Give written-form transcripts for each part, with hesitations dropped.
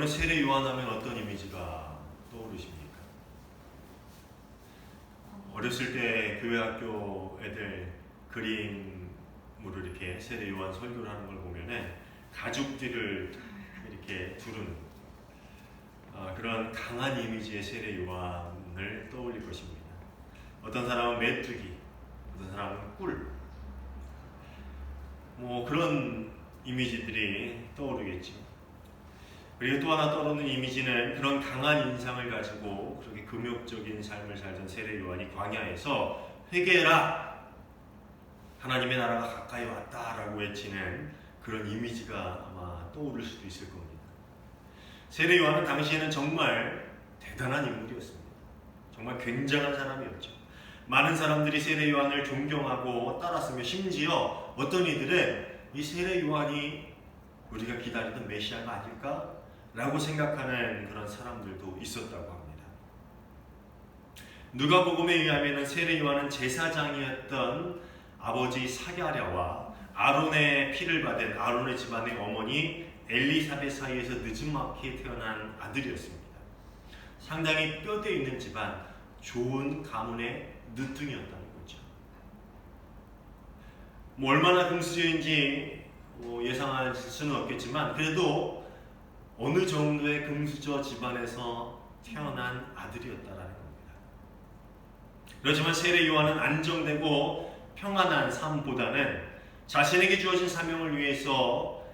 여러분 세례 요한하면 어떤 이미지가 떠오르십니까? 어렸을 때 교회 학교 애들 그림으로 이렇게 세례 요한 설교를 하는 걸 보면은 가죽띠를 이렇게 두른 그런 강한 이미지의 세례 요한을 떠올릴 것입니다. 어떤 사람은 메뚜기, 어떤 사람은 꿀, 그런 이미지들이 떠오르겠죠. 그리고 또 하나 떠오르는 이미지는 그런 강한 인상을 가지고 그렇게 금욕적인 삶을 살던 세례 요한이 광야에서 회개해라! 하나님의 나라가 가까이 왔다라고 외치는 그런 이미지가 아마 떠오를 수도 있을 겁니다. 세례 요한은 당시에는 정말 대단한 인물이었습니다. 정말 굉장한 사람이었죠. 많은 사람들이 세례 요한을 존경하고 따랐으며 심지어 어떤 이들은 이 세례 요한이 우리가 기다리던 메시아가 아닐까? 라고 생각하는 그런 사람들도 있었다고 합니다. 누가복음에 의하면 세례 요한은 제사장이었던 아버지 사가랴와 아론의 피를 받은 아론의 집안의 어머니 엘리사벳 사이에서 늦지막히 태어난 아들이었습니다. 상당히 뼈대 있는 집안, 좋은 가문의 늦둥이였다는 거죠. 얼마나 금수저인지 예상할 수는 없겠지만 그래도 어느 정도의 금수저 집안에서 태어난 아들이었다라는 겁니다. 그렇지만 세례 요한은 안정되고 평안한 삶보다는 자신에게 주어진 사명을 위해서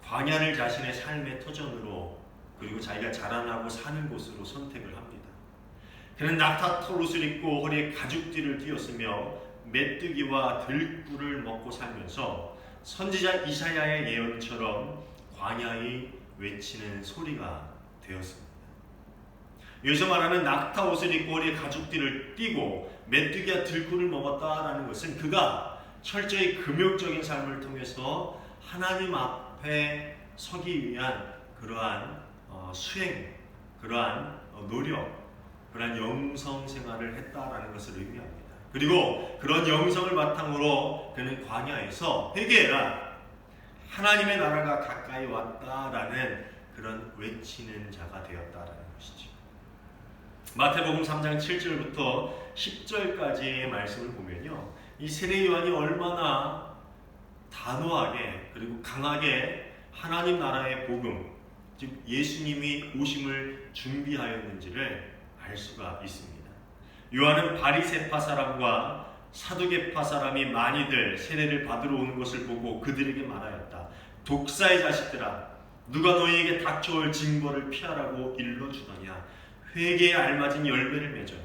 광야를 자신의 삶의 터전으로 그리고 자기가 자라나고 사는 곳으로 선택을 합니다. 그는 낙타털옷을 입고 허리에 가죽띠를 띄었으며 메뚜기와 들꿀을 먹고 살면서 선지자 이사야의 예언처럼 광야의 외치는 소리가 되었습니다. 여기서 말하는 낙타 옷을 입고 허리에 가죽띠를 띠고 메뚜기와 들꿀을 먹었다라는 것은 그가 철저히 금욕적인 삶을 통해서 하나님 앞에 서기 위한 그러한 수행, 그러한 노력, 그러한 영성 생활을 했다라는 것을 의미합니다. 그리고 그런 영성을 바탕으로 그는 광야에서 회개해라! 하나님의 나라가 가까이 왔다라는 그런 외치는 자가 되었다라는 것이죠. 마태복음 3장 7절부터 10절까지의 말씀을 보면요, 이 세례 요한이 얼마나 단호하게 그리고 강하게 하나님 나라의 복음, 즉 예수님이 오심을 준비하였는지를 알 수가 있습니다. 요한은 바리새파 사람과 사두개파 사람이 많이들 세례를 받으러 오는 것을 보고 그들에게 말하였다. 독사의 자식들아, 누가 너희에게 닥쳐올 징벌을 피하라고 일러주더냐. 회개에 알맞은 열매를 맺어라.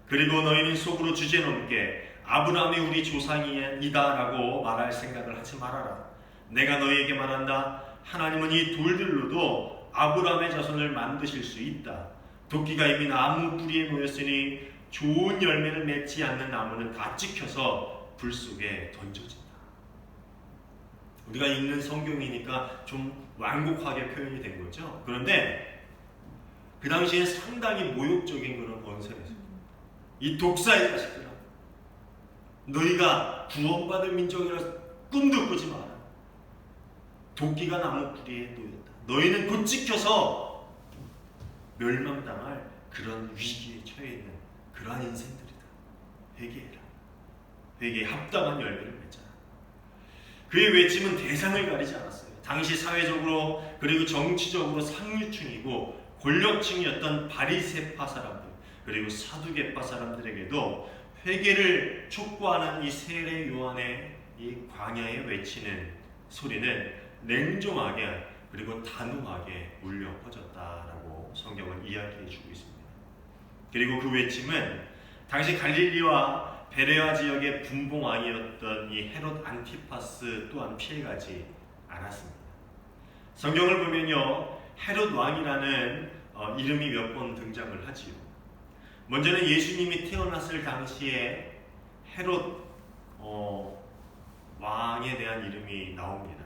그리고 너희는 속으로 주제넘게 아브라함이 우리 조상이다 라고 말할 생각을 하지 말아라. 내가 너희에게 말한다. 하나님은 이 돌들로도 아브라함의 자손을 만드실 수 있다. 도끼가 이미 나무 뿌리에 놓였으니 좋은 열매를 맺지 않는 나무는 다 찍혀서 불 속에 던져진다. 우리가 읽는 성경이니까 좀 완곡하게 표현이 된 거죠. 그런데 그 당시에 상당히 모욕적인 그런 언사였습니다. 이 독사의 자식들아, 너희가 구원받을 민족이라 꿈도 꾸지 마라. 도끼가 나무 뿌리에 놓였다. 너희는 곧 찍혀서 멸망당할 그런 위기에 처해 있는 그러한 인생들이다. 회개해라. 회개에 합당한 열매를 맺어라. 그의 외침은 대상을 가리지 않았어요. 당시 사회적으로 그리고 정치적으로 상류층이고 권력층이었던 바리새파 사람들 그리고 사두개파 사람들에게도 회개를 촉구하는 이 세례 요한의 이 광야에 외치는 소리는 냉정하게 그리고 단호하게 울려 퍼졌다라고 성경은 이야기해주고 있습니다. 그리고 그 외침은 당시 갈릴리와 베레아 지역의 분봉왕이었던 이 헤롯 안티파스 또한 피해가지 않았습니다. 성경을 보면요, 헤롯 왕이라는 이름이 몇 번 등장을 하지요. 먼저는 예수님이 태어났을 당시에 헤롯 왕에 대한 이름이 나옵니다.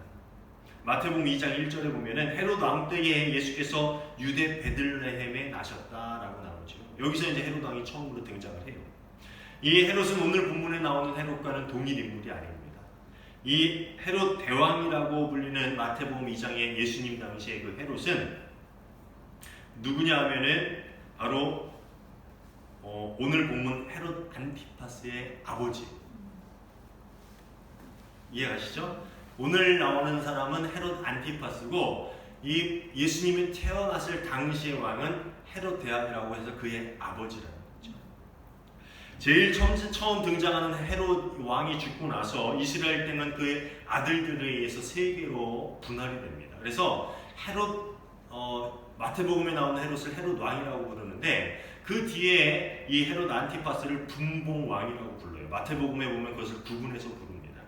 마태복음 2장 1절에 보면은 헤롯 왕 때에 예수께서 유대 베들레헴에 나셨다라고 나오죠. 여기서 이제 헤롯 왕이 처음으로 등장을 해요. 이 헤롯은 오늘 본문에 나오는 헤롯과는 동일 인물이 아닙니다. 이 헤롯 대왕이라고 불리는 마태복음 2장의 예수님 당시의 그 헤롯은 누구냐 하면은 바로 오늘 본문 헤롯 안티파스의 아버지. 이해가시죠? 오늘 나오는 사람은 헤롯 안티파스고 이 예수님이 태어났을 당시의 왕은 헤롯 대왕이라고 해서 그의 아버지라는 거죠. 제일 처음 등장하는 헤롯 왕이 죽고 나서 이스라엘 때는 그의 아들들에 의해서 세 개로 분할이 됩니다. 그래서 헤롯 마태복음에 나오는 헤롯을 헤롯 왕이라고 부르는데 그 뒤에 이 헤롯 안티파스를 분봉 왕이라고 불러요. 마태복음에 보면 그것을 구분해서 부릅니다.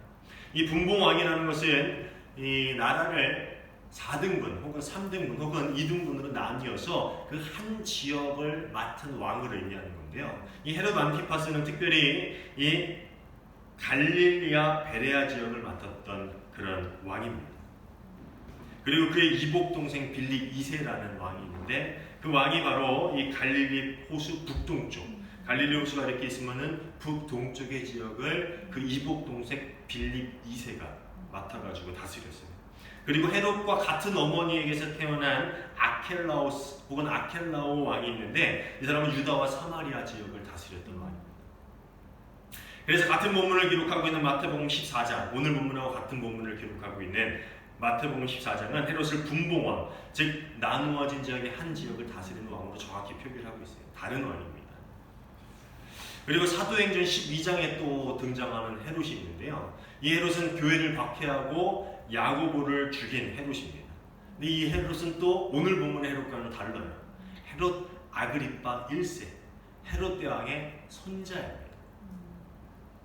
이 분봉 왕이라는 것은 이 나라를 4등분 혹은 3등분 혹은 2등분으로 나뉘어서 그 한 지역을 맡은 왕을 의미하는 건데요. 이 헤롯 안티파스는 특별히 이 갈릴리아 베레아 지역을 맡았던 그런 왕입니다. 그리고 그의 이복 동생 빌립 2세라는 왕이 있는데 그 왕이 바로 이 갈릴리 호수 북동쪽, 갈릴리 호수가 이렇게 있으면은 북동쪽의 지역을 그 이복 동생 빌립 2세가 맡아가지고 다스렸어요. 그리고 헤롯과 같은 어머니에게서 태어난 아켈라오스 혹은 아켈라오 왕이 있는데 이 사람은 유다와 사마리아 지역을 다스렸던 왕입니다. 그래서 같은 본문을 기록하고 있는 마태복음 14장, 오늘 본문하고 같은 본문을 기록하고 있는 마태복음 14장은 헤롯을 분봉왕, 즉 나누어진 지역의 한 지역을 다스리는 왕으로 정확히 표기를 하고 있어요. 다른 왕입니다. 그리고 사도행전 12장에 또 등장하는 헤롯이 있는데요. 이 헤롯은 교회를 박해하고 야고보를 죽인 헤롯입니다. 근데 이 헤롯은 또 오늘 본문의 헤롯과는 달라요. 헤롯 아그리파 1세, 헤롯 대왕의 손자입니다.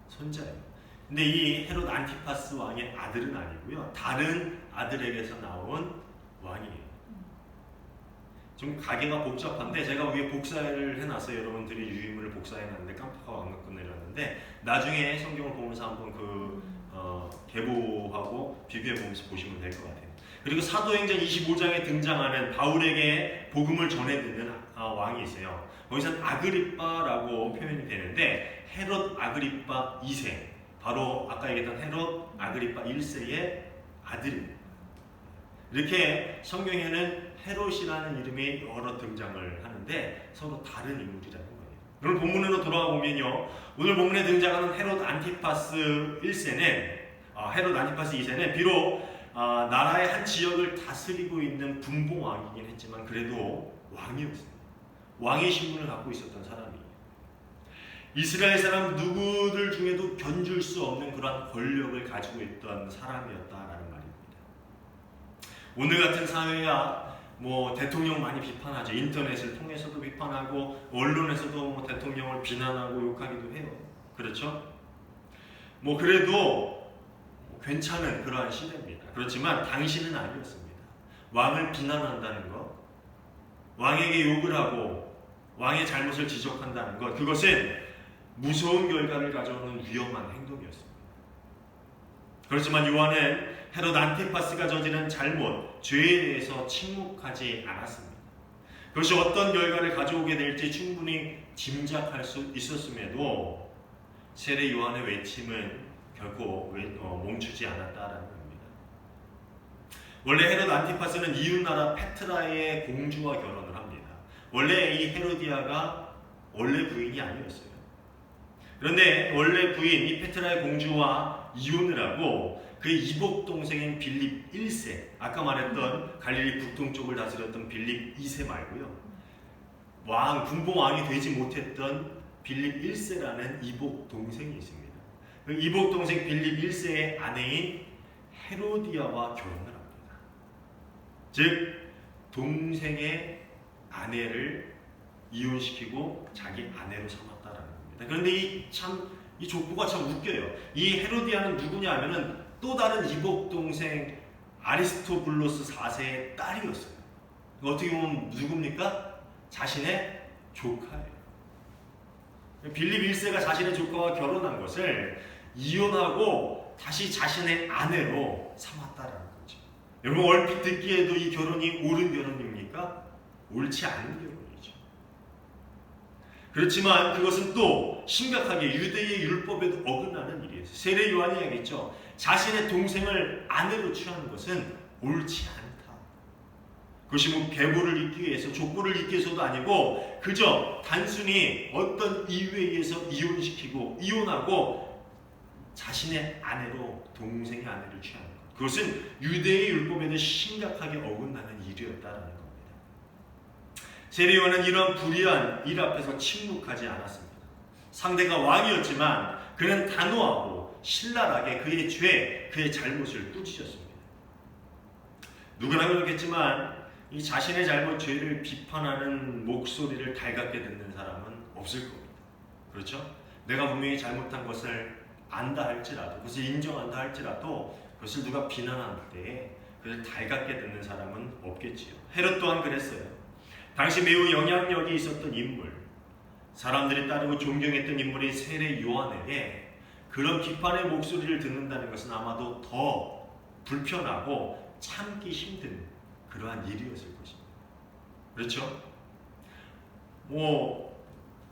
손자예요. 근데 이 헤롯 안티파스 왕의 아들은 아니고요. 다른 아들에게서 나온 왕이에요. 좀 가게가 복잡한데 제가 위에 복사를 해놨어요. 여러분들이 유인물을 복사해놨는데 깜빡하고 안 갖고 내렸는데 나중에 성경을 보면서 한번 계보하고 비교해보면서 보시면 될 것 같아요. 그리고 사도행전 25장에 등장하는 바울에게 복음을 전해드는 왕이 있어요. 거기서는 아그리빠라고 표현이 되는데 헤롯 아그리빠 2세, 바로 아까 얘기했던 헤롯 아그리빠 1세의 아들입니다. 이렇게 성경에는 헤롯이라는 이름이 여러 등장을 하는데 서로 다른 인물이라는 거예요. 오늘 본문으로 돌아가 보면요, 오늘 본문에 등장하는 헤롯 안티파스 1세는 헤롯 안티파스 2세는 비록 나라의 한 지역을 다스리고 있는 분봉왕이긴 했지만 그래도 왕이었습니다. 왕의 신분을 갖고 있었던 사람이에요. 이스라엘 사람 누구들 중에도 견줄 수 없는 그러한 권력을 가지고 있던 사람이었다라는 말입니다. 오늘 같은 사회야 대통령 많이 비판하죠. 인터넷을 통해서도 비판하고 언론에서도 대통령을 비난하고 욕하기도 해요. 그렇죠? 그래도 괜찮은 그러한 시대입니다. 그렇지만 당시는 아니었습니다. 왕을 비난한다는 것, 왕에게 욕을 하고 왕의 잘못을 지적한다는 것, 그것은 무서운 결과를 가져오는 위험한 행동이었습니다. 그렇지만 요한은 헤롯 안티파스가 저지른 잘못, 죄에 대해서 침묵하지 않았습니다. 그것이 어떤 결과를 가져오게 될지 충분히 짐작할 수 있었음에도 세례 요한의 외침은 결코 멈추지 않았다라는 겁니다. 원래 헤롯 안티파스는 이웃나라 페트라의 공주와 결혼을 합니다. 원래 이 헤로디아가 원래 부인이 아니었어요. 그런데 원래 부인 이 페트라의 공주와 이혼을 하고 그의 이복 동생인 빌립 1세, 아까 말했던 갈릴리 북동쪽을 다스렸던 빌립 2세 말고요, 분봉 왕이 되지 못했던 빌립 1세라는 이복 동생이 있습니다. 그 이복 동생 빌립 1세의 아내인 헤로디아와 결혼을 합니다. 즉 동생의 아내를 이혼시키고 자기 아내로 삼았다라는 겁니다. 그런데 이 족보가 참 웃겨요. 이 헤로디아는 누구냐 하면은 또 다른 이복 동생 아리스토블로스 4세의 딸이었어요. 어떻게 보면 누굽니까? 자신의 조카예요. 빌립 1세가 자신의 조카와 결혼한 것을 이혼하고 다시 자신의 아내로 삼았다라는 거죠. 여러분 얼핏 듣기에도 이 결혼이 옳은 결혼입니까? 옳지 않은 결혼이죠. 그렇지만 그것은 또 심각하게 유대의 율법에도 어긋나는 일이에요. 세례 요한이 얘기했죠. 자신의 동생을 아내로 취하는 것은 옳지 않다. 그것이 뭐 계보를 잇기 위해서, 족보를 잇기 위해서도 아니고 그저 단순히 어떤 이유에 의해서 이혼하고 자신의 아내로 동생의 아내를 취하는 것. 그것은 유대의 율법에도 심각하게 어긋나는 일이었다라는 겁니다. 세례요한은 이런 불의한 일 앞에서 침묵하지 않았습니다. 상대가 왕이었지만 그는 단호하고 신랄하게 그의 죄, 그의 잘못을 꾸짖었습니다. 누구나 그렇겠지만 이 자신의 잘못, 죄를 비판하는 목소리를 달갑게 듣는 사람은 없을 겁니다. 그렇죠? 내가 분명히 잘못한 것을 안다 할지라도, 그것을 인정한다 할지라도 그것을 누가 비난할 때에 그것을 달갑게 듣는 사람은 없겠지요. 헤롯 또한 그랬어요. 당시 매우 영향력이 있었던 인물, 사람들이 따르고 존경했던 인물인 세례 요한에게 그런 비판의 목소리를 듣는다는 것은 아마도 더 불편하고 참기 힘든 그러한 일이었을 것입니다. 그렇죠?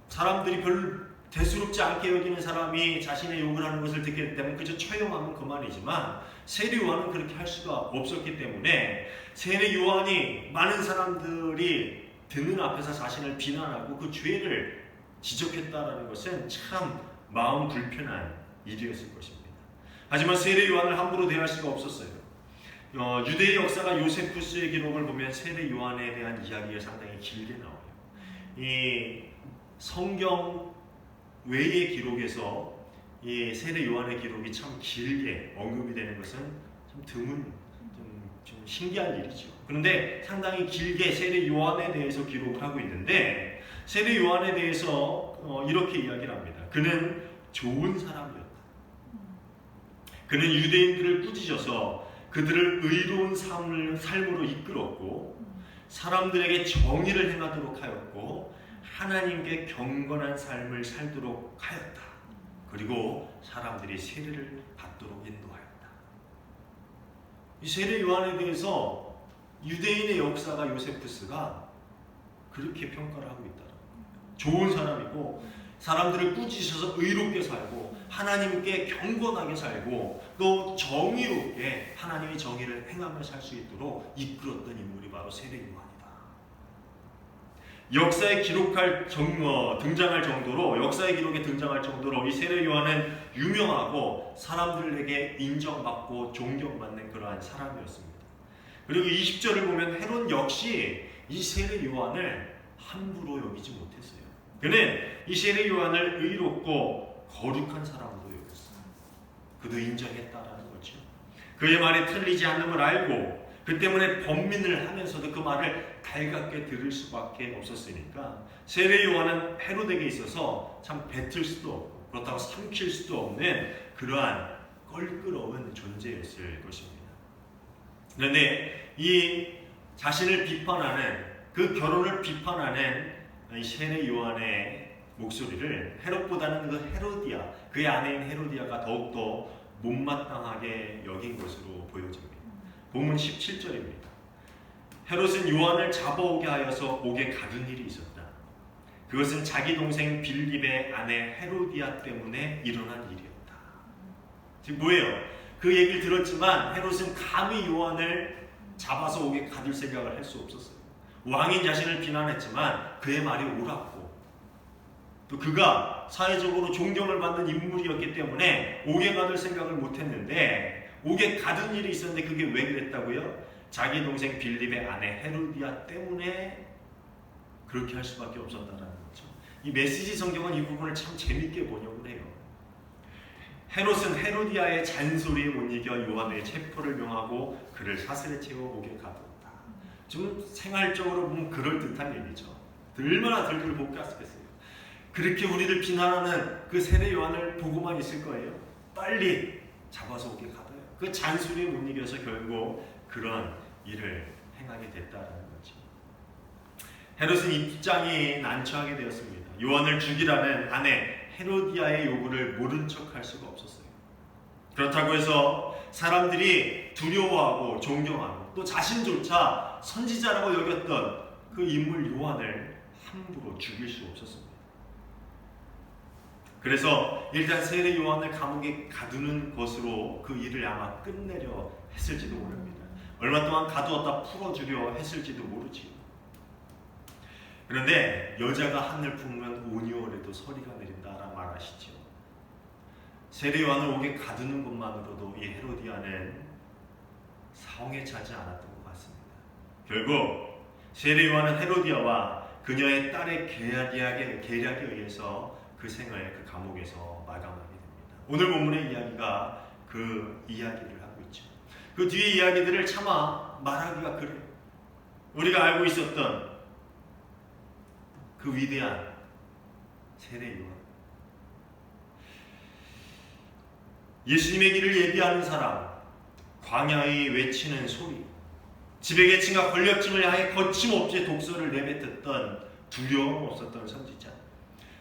사람들이 별 대수롭지 않게 여기는 사람이 자신의 욕을 하는 것을 듣게 되면 그저 처형하면 그만이지만 세례 요한은 그렇게 할 수가 없었기 때문에 세례 요한이 많은 사람들이 듣는 앞에서 자신을 비난하고 그 죄를 지적했다라는 것은 참 마음 불편한 일이었을 것입니다. 하지만 세례 요한을 함부로 대할 수가 없었어요. 유대의 역사가 요세푸스의 기록을 보면 세례 요한에 대한 이야기가 상당히 길게 나와요. 이 성경 외의 기록에서 이 세례 요한의 기록이 참 길게 언급이 되는 것은 참 드문, 좀 신기한 일이죠. 그런데 상당히 길게 세례 요한에 대해서 기록을 하고 있는데 세례 요한에 대해서 이렇게 이야기를 합니다. 그는 좋은 사람이었다. 그는 유대인들을 꾸짖어서 그들을 의로운 삶으로 이끌었고 사람들에게 정의를 행하도록 하였고 하나님께 경건한 삶을 살도록 하였다. 그리고 사람들이 세례를 받도록 인도하였다. 이 세례 요한에 대해서 유대인의 역사가 요세푸스가 그렇게 평가를 하고 있다. 좋은 사람이고 사람들을 꾸짖어서 의롭게 살고 하나님께 경건하게 살고 또 정의롭게 하나님의 정의를 행하며 살 수 있도록 이끌었던 인물이 바로 세례 요한이다. 역사에 등장할 정도로 역사의 기록에 등장할 정도로 이 세례 요한은 유명하고 사람들에게 인정받고 존경받는 그러한 사람이었습니다. 그리고 20절을 보면 헤롯 역시 이 세례 요한을 함부로 여기지 못했어요. 그는 이 세례 요한을 의롭고 거룩한 사람으로 여겼어요. 그도 인정했다라는 거죠. 그의 말이 틀리지 않는 걸 알고 그 때문에 번민을 하면서도 그 말을 달갑게 들을 수밖에 없었으니까 세례 요한은 헤롯에게 있어서 참 뱉을 수도 없고 그렇다고 삼킬 수도 없는 그러한 껄끄러운 존재였을 것입니다. 그런데 이 자신을 비판하는 그 결혼을 비판하는 이 세례 요한의 목소리를 헤롯보다는 그 헤로디아, 그의 아내인 헤로디아가 더욱더 못마땅하게 여긴 것으로 보여집니다. 본문 17절입니다. 헤롯은 요한을 잡아오게 하여서 옥에 가둔 일이 있었다. 그것은 자기 동생 빌립의 아내 헤로디아 때문에 일어난 일이었다. 지금 뭐예요? 그 얘기를 들었지만 헤롯은 감히 요한을 잡아서 옥에 가둘 생각을 할 수 없었어요. 왕인 자신을 비난했지만 그의 말이 옳았고 또 그가 사회적으로 존경을 받는 인물이었기 때문에 옥에 가둘 생각을 못했는데 옥에 가둔 일이 있었는데 그게 왜 그랬다고요? 자기 동생 빌립의 아내 헤로디아 때문에 그렇게 할 수밖에 없었다는 거죠. 이 메시지 성경은 이 부분을 참 재밌게 번역을 해요. 헤롯은 헤로디아의 잔소리에 못 이겨 요한의 체포를 명하고 그를 사슬에 채워 옥에 가두었다. 좀 생활적으로 보면 그럴듯한 얘기죠. 얼마나 들들 못 갔겠어요. 그렇게 우리를 비난하는 그 세례 요한을 보고만 있을 거예요. 빨리 잡아서 옥에 가둬요. 그 잔소리에 못 이겨서 결국 그런 일을 행하게 됐다는 거죠. 헤롯은 입장이 난처하게 되었습니다. 요한을 죽이라는 아내 헤로디아의 요구를 모른 척할 수가 없었어요. 그렇다고 해서 사람들이 두려워하고 존경하고 또 자신조차 선지자라고 여겼던 그 인물 요한을 함부로 죽일 수 없었습니다. 그래서 일단 세례 요한을 감옥에 가두는 것으로 그 일을 아마 끝내려 했을지도 모릅니다. 얼마 동안 가두었다 풀어주려 했을지도 모르지. 그런데 여자가 하늘 품으면 온유월에도 서리가 내린다라는 말 아시죠? 세례 요한을 옥에 가두는 것만으로도 이 헤로디아는 사형에 차지 않았던 것 같습니다. 결국 세례 요한은 헤로디아와 그녀의 딸의 계략에 의해서 그 생을 그 감옥에서 마감하게 됩니다. 오늘 본문의 이야기가 그 이야기를 하고 있죠. 그 뒤의 이야기들을 차마 말하기가 그래요. 우리가 알고 있었던 그 위대한 세례 요한, 예수님의 길을 예비하는 사람, 광야의 외치는 소리, 지배계층과 권력층을 향해 거침없이 독서를 내뱉었던 두려움 없었던 선지자,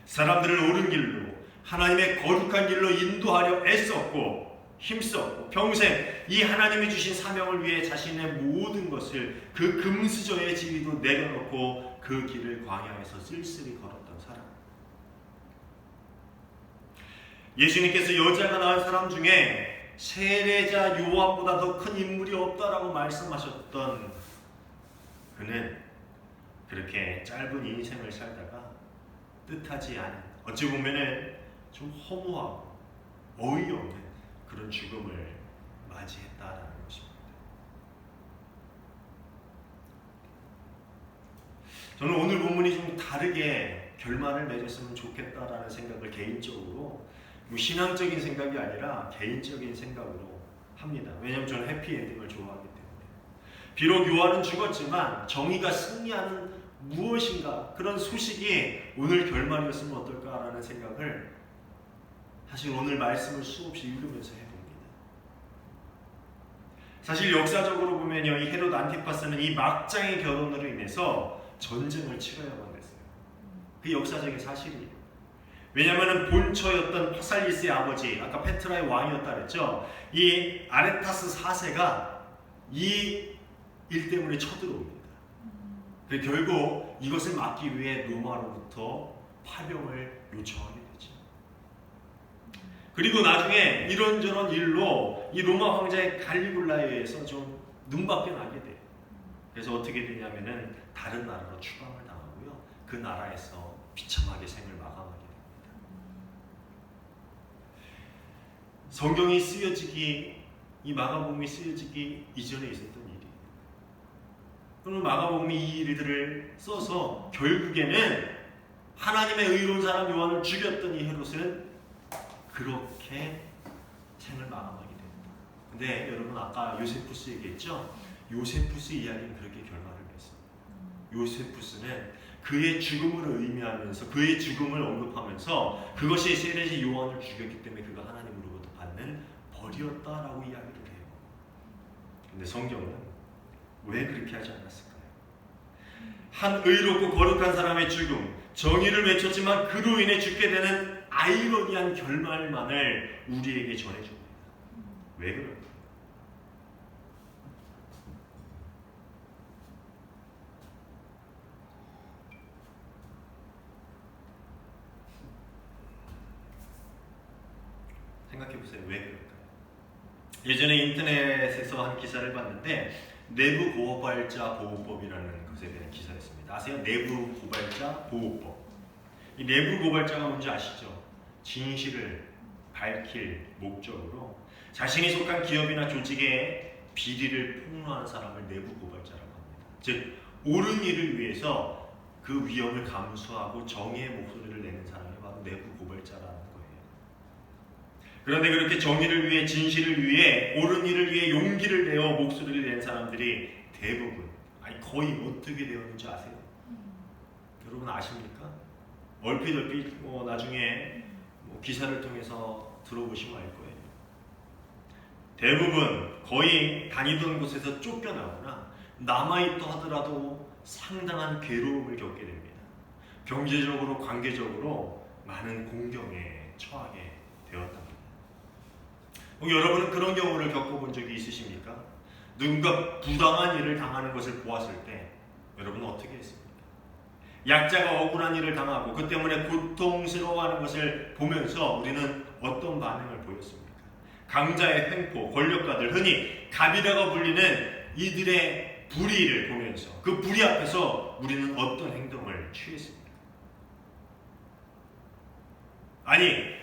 사람들을 옳은 길로, 하나님의 거룩한 길로 인도하려 애썼고 힘썼고 평생 이 하나님이 주신 사명을 위해 자신의 모든 것을 그 금수저의 지위도 내려놓고 그 길을 광야에서 쓸쓸히 걸었던 사람. 예수님께서 여자가 낳은 사람 중에 세례자 요한보다 더 큰 인물이 없다라고 말씀하셨던 그는 그렇게 짧은 인생을 살다가 뜻하지 않은, 어찌 보면은 좀 허무하고 어이없는 그런 죽음을 맞이했다라는 것입니다. 저는 오늘 본문이 좀 다르게 결말을 맺었으면 좋겠다라는 생각을 개인적으로, 신앙적인 생각이 아니라 개인적인 생각으로 합니다. 왜냐하면 저는 해피엔딩을 좋아하기 때문에. 비록 요한은 죽었지만 정의가 승리하는 무엇인가, 그런 소식이 오늘 결말이었으면 어떨까라는 생각을 사실 오늘 말씀을 수없이 읽으면서 해봅니다. 사실 역사적으로 보면요, 이 헤롯 안티파스는 이 막장의 결혼으로 인해서 전쟁을 치러야만 됐어요. 그 역사적인 사실이에요. 왜냐하면 본처였던 파살리스의 아버지, 아까 페트라의 왕이었다 그랬죠. 이 아레타스 4세가 이 일 때문에 쳐들어옵니다. 결국 이것을 막기 위해 로마로부터 파병을 요청하게 되죠. 그리고 나중에 이런저런 일로 이 로마 황제의 갈리굴라에 의해서 좀 눈밖에 나게 돼요. 그래서 어떻게 되냐면은 다른 나라로 추방을 당하고요, 그 나라에서 비참하게 생을 마감하게 됩니다. 성경이 쓰여지기, 이 마가복음이 쓰여지기 이전에 있었던 일이에요. 그럼 마가복음이 이 일들을 써서 결국에는 하나님의 의로운 사람 요한을 죽였던 이 헤롯은 그렇게 생을 마감하게 됩니다. 근데 여러분 아까 요세푸스 얘기했죠? 요세푸스 이야기는 그렇게 결말을 맺습니다. 요세푸스는 그의 죽음을 의미하면서, 그의 죽음을 언급하면서 그것이 세례자 요한을 죽였기 때문에 그가 하나님으로부터 받는 벌이었다라고 이야기를 해요. 근데 성경은 왜 그렇게 하지 않았을까요? 한 의롭고 거룩한 사람의 죽음, 정의를 외쳤지만 그로 인해 죽게 되는 아이러니한 결말만을 우리에게 전해줍니다. 왜 그럴까요? 생각해보세요. 왜 그럴까요? 예전에 인터넷에서 한 기사를 봤는데 내부 고발자 보호법이라는 것에 대한 기사였습니다. 아세요? 내부 고발자 보호법. 이 내부 고발자가 뭔지 아시죠? 진실을 밝힐 목적으로 자신이 속한 기업이나 조직의 비리를 폭로하는 사람을 내부 고발자라고 합니다. 즉 옳은 일을 위해서 그 위험을 감수하고 정의의 목소리를 내는 사람이 바로 내부 고발자라는 거예요. 그런데 그렇게 정의를 위해, 진실을 위해, 옳은 일을 위해 용기를 내어 목소리를 낸 사람들이 대부분, 아니 거의 어떻게 되었는지 아세요? 여러분 아십니까? 얼핏 나중에 기사를 통해서 들어보시면 알 거예요. 대부분 거의 다니던 곳에서 쫓겨나거나 남아있다 하더라도 상당한 괴로움을 겪게 됩니다. 경제적으로, 관계적으로 많은 공경에 처하게 되었다. 여러분은 그런 경우를 겪어본 적이 있으십니까? 누군가 부당한 일을 당하는 것을 보았을 때 여러분은 어떻게 했습니까? 약자가 억울한 일을 당하고 그 때문에 고통스러워하는 것을 보면서 우리는 어떤 반응을 보였습니까? 강자의 횡포, 권력가들, 흔히 갑이라고 불리는 이들의 불의를 보면서 그 불의 앞에서 우리는 어떤 행동을 취했습니까? 아니,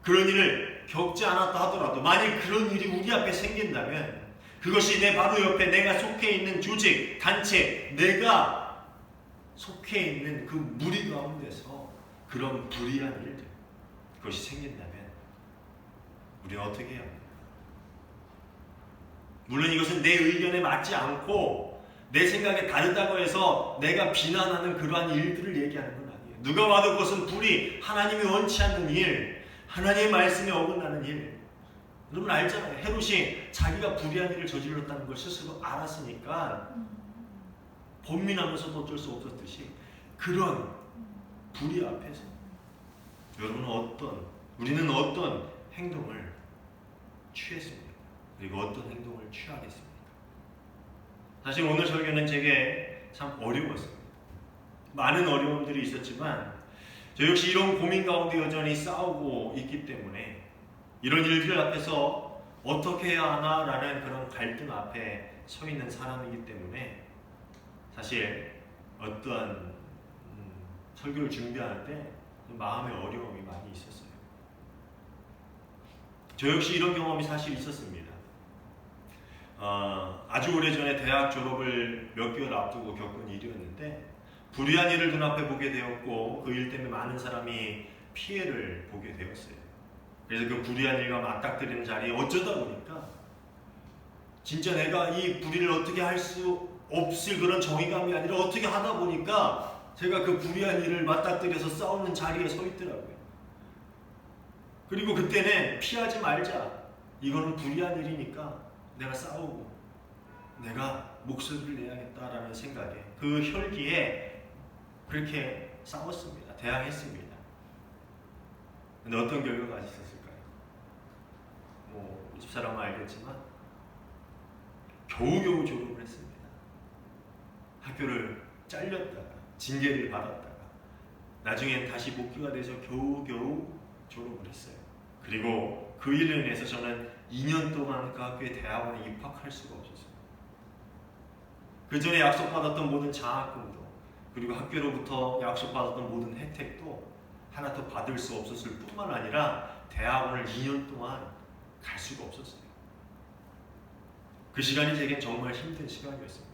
그런 일을 겪지 않았다 하더라도 만일 그런 일이 우리 앞에 생긴다면 그것이 내 바로 옆에 내가 속해 있는 조직, 단체, 내가 속해 있는 그 무리 가운데서 그런 불의한 일들, 그것이 생긴다면 우리는 어떻게 해야 합니까? 물론 이것은 내 의견에 맞지 않고 내 생각에 다르다고 해서 내가 비난하는 그러한 일들을 얘기하는 건 아니에요. 누가 봐도 그것은 불의, 하나님이 원치 않는 일, 하나님의 말씀에 어긋나는 일. 여러분 알잖아요. 헤롯이 자기가 불의한 일을 저질렀다는 걸 스스로 알았으니까 번민하면서도 어쩔 수 없었듯이 그런 불의 앞에서 여러분은 우리는 어떤 행동을 취했습니까? 그리고 어떤 행동을 취하겠습니까? 사실 오늘 설교는 제게 참 어려웠습니다. 많은 어려움들이 있었지만 저 역시 이런 고민 가운데 여전히 싸우고 있기 때문에 이런 일들 앞에서 어떻게 해야 하나라는 그런 갈등 앞에 서 있는 사람이기 때문에 사실 어떤 설교를 준비할 때 마음의 어려움이 많이 있었어요. 저 역시 이런 경험이 사실 있었습니다. 아주 오래전에 대학 졸업을 몇 개월 앞두고 겪은 일이었는데 불의한 일을 눈앞에 보게 되었고 그 일 때문에 많은 사람이 피해를 보게 되었어요. 그래서 그 불의한 일과 맞닥뜨리는 자리에 어쩌다 보니까 진짜 내가 이 불의를 어떻게 할 수 없을 그런 정의감이 아니라 어떻게 하다 보니까 제가 그 불의한 일을 맞닥뜨려서 싸우는 자리에 서 있더라고요. 그리고 그때는 피하지 말자. 이거는 불의한 일이니까 내가 싸우고 내가 목소리를 내야겠다라는 생각에 그 혈기에 그렇게 싸웠습니다. 대항했습니다. 근데 어떤 결과가 있었을까요? 이 집사람은 알겠지만 겨우겨우 졸업을 했습니다. 학교를 잘렸다가 징계를 받았다가 나중엔 다시 복귀가 돼서 겨우겨우 졸업을 했어요. 그리고 그 일로 인해서 저는 2년 동안 그 학교의 대학원에 입학할 수가 없었어요. 그 전에 약속받았던 모든 장학금도 그리고 학교로부터 약속받았던 모든 혜택도 하나 더 받을 수 없었을 뿐만 아니라 대학원을 2년 동안 갈 수가 없었어요. 그 시간이 제겐 정말 힘든 시간이었습니다.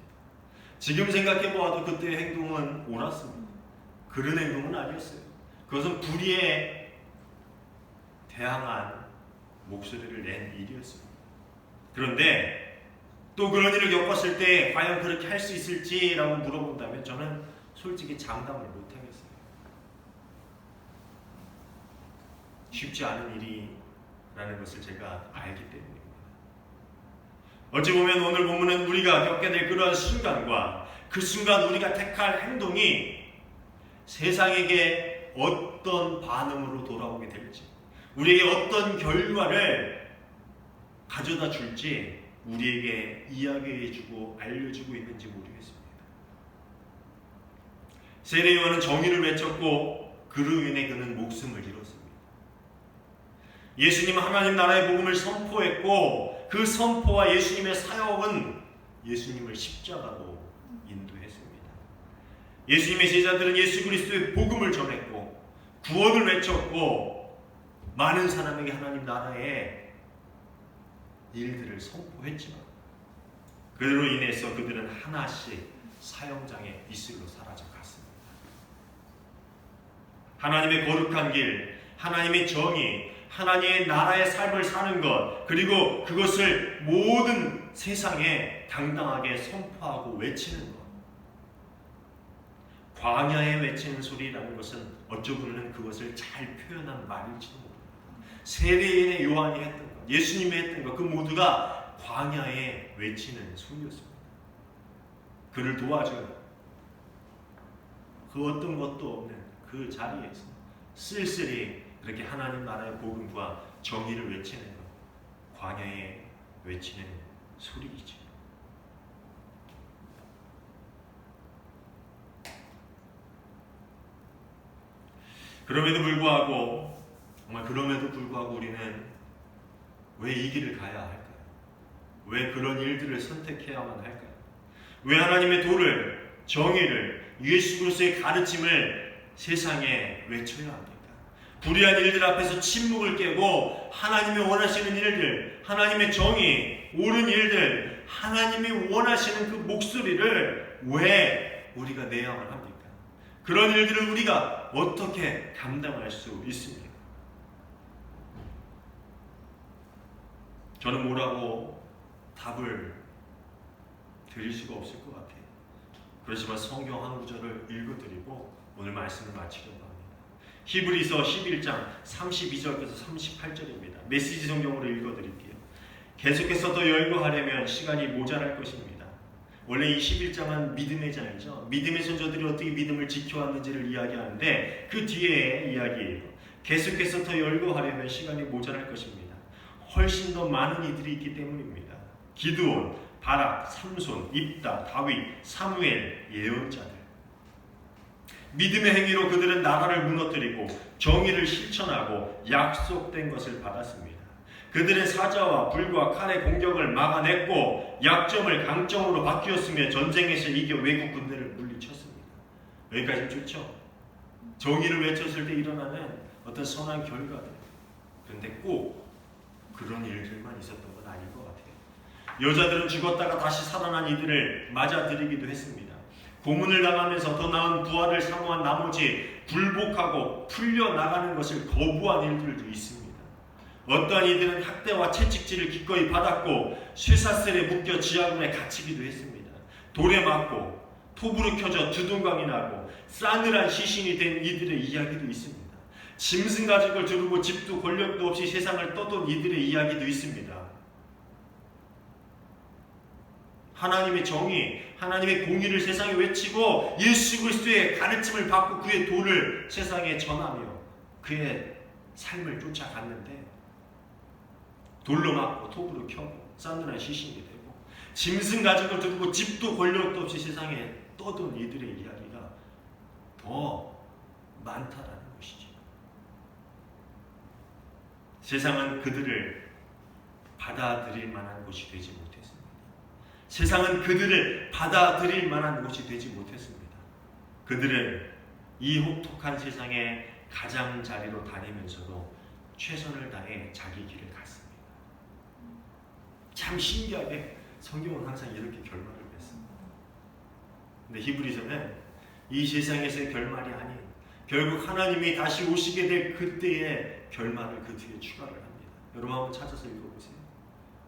지금 생각해보아도 그때의 행동은 옳았습니다. 그런 행동은 아니었어요. 그것은 불의에 대항한 목소리를 낸 일이었습니다. 그런데 또 그런 일을 겪었을 때 과연 그렇게 할 수 있을지라고 물어본다면 저는 솔직히 장담을 못하겠어요. 쉽지 않은 일이라는 것을 제가 알기 때문입니다. 어찌 보면 오늘 본문은 우리가 겪게 될 그러한 순간과 그 순간 우리가 택할 행동이 세상에게 어떤 반응으로 돌아오게 될지, 우리에게 어떤 결과를 가져다 줄지 우리에게 이야기해주고 알려주고 있는지 모르겠습니다. 세례요한은 정의를 외쳤고 그로 인해 그는 목숨을 잃었습니다. 예수님은 하나님 나라의 복음을 선포했고 그 선포와 예수님의 사역은 예수님을 십자가로 인도했습니다. 예수님의 제자들은 예수 그리스도의 복음을 전했고 구원을 외쳤고 많은 사람에게 하나님 나라의 일들을 선포했지만 그로 인해서 그들은 하나씩 사형장의 이슬로 사라져 갔습니다. 하나님의 거룩한 길, 하나님의 정의, 하나님의 나라의 삶을 사는 것, 그리고 그것을 모든 세상에 당당하게 선포하고 외치는 것. 광야에 외치는 소리라는 것은 어쩌고는 그것을 잘 표현한 말일지도 모릅니다. 세례인의 요한이 했던 것, 예수님이 했던 것, 그 모두가 광야에 외치는 소리였습니다. 그를 도와준 그 어떤 것도 없는 그 자리에서 쓸쓸히 그렇게 하나님 나라의 복음과 정의를 외치는 것, 광야에 외치는 소리이죠. 그럼에도 불구하고 우리는 왜 이 길을 가야 할까요? 왜 그런 일들을 선택해야만 할까요? 왜 하나님의 도를, 정의를, 예수 그리스도의 가르침을 세상에 외쳐야 합니까? 불의한 일들 앞에서 침묵을 깨고 하나님이 원하시는 일들, 하나님의 정의, 옳은 일들, 하나님이 원하시는 그 목소리를 왜 우리가 내야만 합니까? 그런 일들을 우리가 어떻게 감당할 수 있습니까? 저는 뭐라고 답을 드릴 수가 없을 것 같아요. 그렇지만 성경 한 구절을 읽어드리고 오늘 말씀을 마치려고 합니다. 히브리서 11장 32절부터 38절입니다. 메시지 성경으로 읽어드릴게요. 계속해서 더 열거하려면 시간이 모자랄 것입니다. 원래 이 11장은 믿음의 장이죠. 믿음의 선조들이 어떻게 믿음을 지켜왔는지를 이야기하는데 그 뒤에 이야기예요. 계속해서 더 열거하려면 시간이 모자랄 것입니다. 훨씬 더 많은 이들이 있기 때문입니다. 기드온, 바락, 삼손, 입다, 다윗, 사무엘, 예언자들. 믿음의 행위로 그들은 나라를 무너뜨리고 정의를 실천하고 약속된 것을 받았습니다. 그들은 사자와 불과 칼의 공격을 막아냈고 약점을 강점으로 바뀌었으며 전쟁에서 이겨 외국 군대를 물리쳤습니다. 여기까지 좋죠? 정의를 외쳤을 때 일어나는 어떤 선한 결과들. 그런데 꼭 그런 일들만 있었던 건 아닌 것 같아요. 여자들은 죽었다가 다시 살아난 이들을 맞아들이기도 했습니다. 고문을 당하면서 더 나은 부활을 사모한 나머지 굴복하고 풀려나가는 것을 거부한 일들도 있습니다. 어떠한 이들은 학대와 채찍질을 기꺼이 받았고 쇠사슬에 묶여 지하군에 갇히기도 했습니다. 돌에 맞고 톱으로 켜져 두둥강이 나고 싸늘한 시신이 된 이들의 이야기도 있습니다. 짐승 가죽을 두르고 집도 권력도 없이 세상을 떠돈 이들의 이야기도 있습니다. 하나님의 정의, 하나님의 공의를 세상에 외치고 예수 그리스도의 가르침을 받고 그의 도를 세상에 전하며 그의 삶을 쫓아갔는데 돌로 맞고 톱으로 켜고 싸늘한 시신이 되고 짐승 가죽을 두르고 집도 권력도 없이 세상에 떠돈 이들의 이야기가 더 많다라는 것이죠. 세상은 그들을 받아들일 만한 곳이 되지 못했습니다. 세상은 그들을 받아들일 만한 곳이 되지 못했습니다. 그들은 이 혹독한 세상의 가장자리로 다니면서도 최선을 다해 자기 길을 갔습니다. 참 신기하게 성경은 항상 이렇게 결말을 맺습니다. 근데 히브리서는 이 세상에서의 결말이 아닌 결국 하나님이 다시 오시게 될 그때의 결말을 그 뒤에 추가를 합니다. 여러분 한번 찾아서 읽어보세요.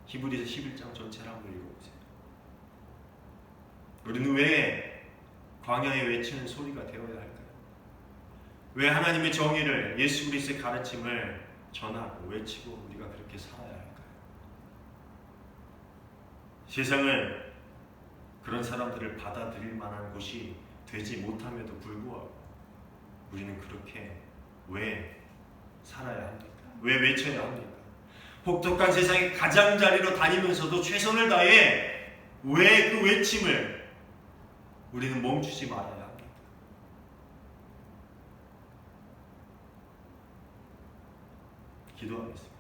히브리서 11장 전체를 한번 읽어보세요. 우리는 왜 광야에 외치는 소리가 되어야 할까요? 왜 하나님의 정의를 예수 그리스도의 가르침을 전하고 외치고 우리가 그렇게 살아야 할까요? 세상은 그런 사람들을 받아들일 만한 곳이 되지 못함에도 불구하고 우리는 그렇게 왜 살아야 합니까? 왜 외쳐야 합니까? 혹독한 세상의 가장자리로 다니면서도 최선을 다해 왜 그 외침을 우리는 멈추지 말아야 합니까? 기도하겠습니다.